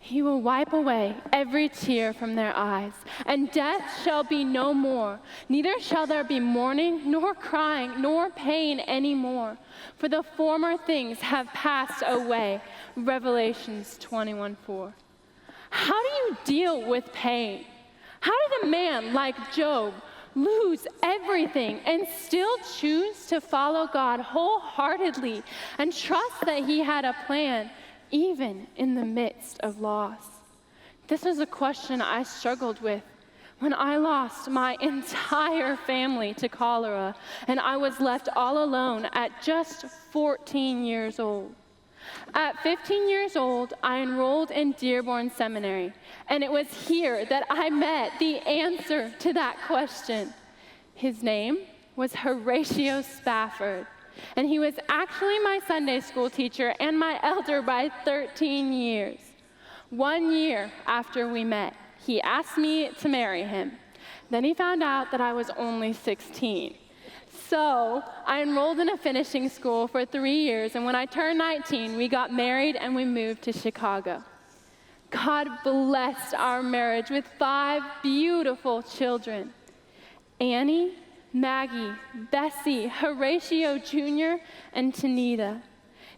He will wipe away every tear from their eyes, and death shall be no more. Neither shall there be mourning, nor crying, nor pain anymore, for the former things have passed away. Revelations 21:4. How do you deal with pain? How did a man like Job lose everything and still choose to follow God wholeheartedly and trust that he had a plan, even in the midst of loss? This was a question I struggled with when I lost my entire family to cholera and I was left all alone at just 14 years old. At 15 years old, I enrolled in Dearborn Seminary, and it was here that I met the answer to that question. His name was Horatio Spafford, and he was actually my Sunday school teacher and my elder by 13 years. 1 year after we met, he asked me to marry him. Then he found out that I was only 16. So I enrolled in a finishing school for 3 years, and when I turned 19, we got married and we moved to Chicago. God blessed our marriage with 5 beautiful children: Annie, Maggie, Bessie, Horatio Jr., and Tanita.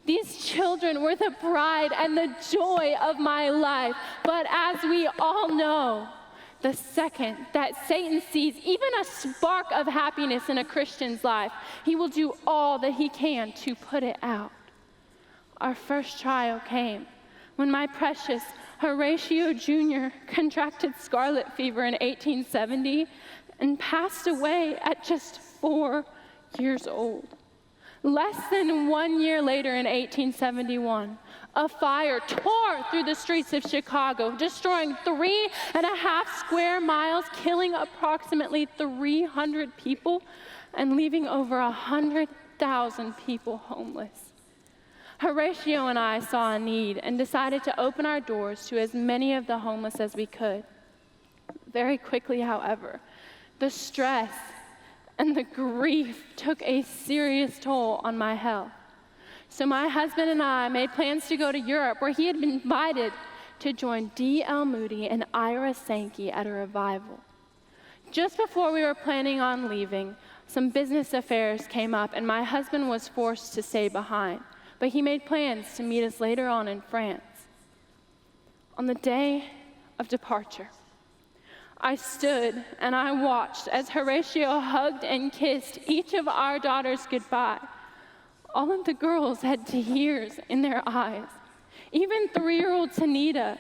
These children were the pride and the joy of my life, but as we all know, the second that Satan sees even a spark of happiness in a Christian's life, he will do all that he can to put it out. Our first trial came when my precious Horatio Jr. contracted scarlet fever in 1870 and passed away at just 4 years old. Less than 1 year later, in 1871, a fire tore through the streets of Chicago, destroying 3.5 square miles, killing approximately 300 people, and leaving over 100,000 people homeless. Horatio and I saw a need and decided to open our doors to as many of the homeless as we could. Very quickly, however, the stress and the grief took a serious toll on my health. So my husband and I made plans to go to Europe, where he had been invited to join D.L. Moody and Ira Sankey at a revival. Just before we were planning on leaving, some business affairs came up and my husband was forced to stay behind, but he made plans to meet us later on in France. On the day of departure, I stood and I watched as Horatio hugged and kissed each of our daughters goodbye. All of the girls had tears in their eyes. Even 3-year-old Tanita,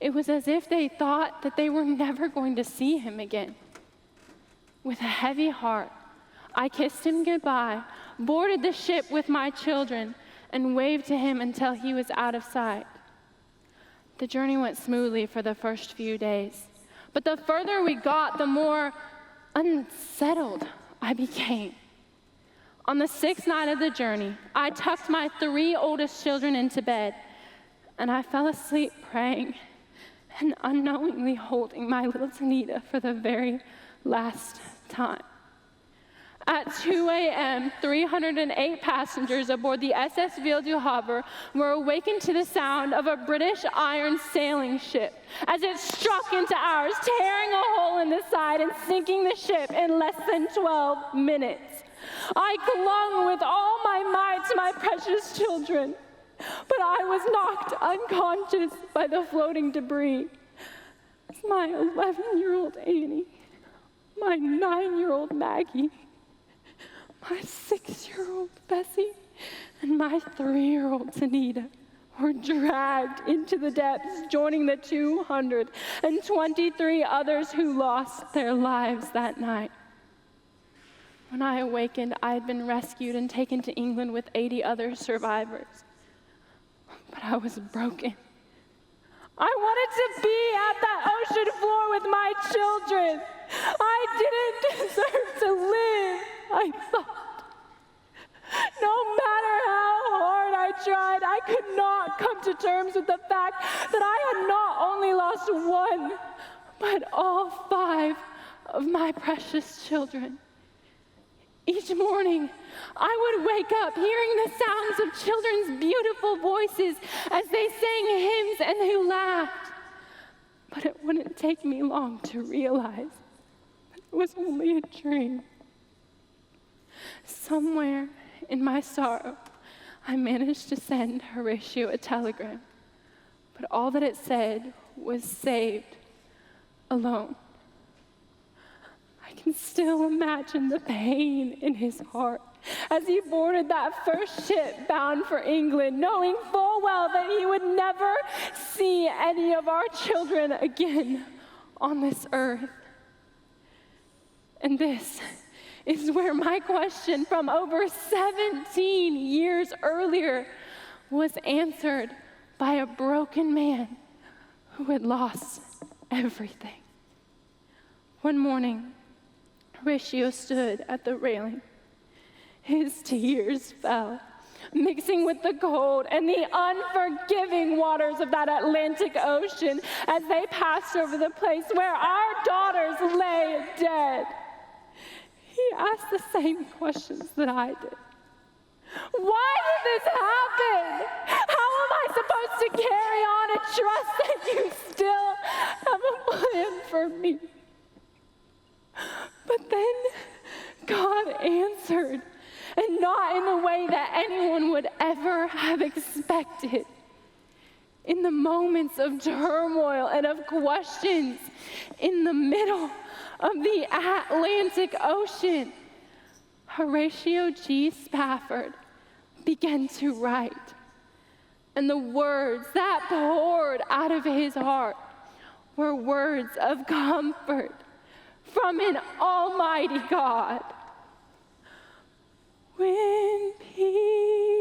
it was as if they thought that they were never going to see him again. With a heavy heart, I kissed him goodbye, boarded the ship with my children, and waved to him until he was out of sight. The journey went smoothly for the first few days, but the further we got, the more unsettled I became. On the 6th night of the journey, I tucked my 3 oldest children into bed, and I fell asleep praying and unknowingly holding my little Tanita for the very last time. At 2 a.m., 308 passengers aboard the SS Ville du Havre were awakened to the sound of a British iron sailing ship as it struck into ours, tearing a hole in the side and sinking the ship in less than 12 minutes. I clung with all my might to my precious children, but I was knocked unconscious by the floating debris. My 11-year-old Annie, my 9-year-old Maggie, my 6-year-old Bessie, and my 3-year-old Tanita were dragged into the depths, joining the 223 others who lost their lives that night. When I awakened, I had been rescued and taken to England with 80 other survivors. But I was broken. I wanted to be at that ocean floor with my children. I didn't deserve to live, I thought. No matter how hard I tried, I could not come to terms with the fact that I had not only lost 1, but all 5 of my precious children. Each morning, I would wake up hearing the sounds of children's beautiful voices as they sang hymns and they laughed. But it wouldn't take me long to realize that it was only a dream. Somewhere in my sorrow, I managed to send Horatio a telegram, but all that it said was saved, alone. I can still imagine the pain in his heart as he boarded that first ship bound for England, knowing full well that he would never see any of our children again on this earth. And this is where my question from over 17 years earlier was answered by a broken man who had lost everything. One morning, Horatio stood at the railing. His tears fell, mixing with the cold and the unforgiving waters of that Atlantic Ocean as they passed over the place where our daughters lay dead. He asked the same questions that I did. Why did this happen? How am I supposed to carry on and trust that you still have a plan for me? But then God answered, and not in the way that anyone would ever have expected. In the moments of turmoil and of questions, in the middle of the Atlantic Ocean, Horatio G. Spafford began to write. And the words that poured out of his heart were words of comfort from an almighty God. When peace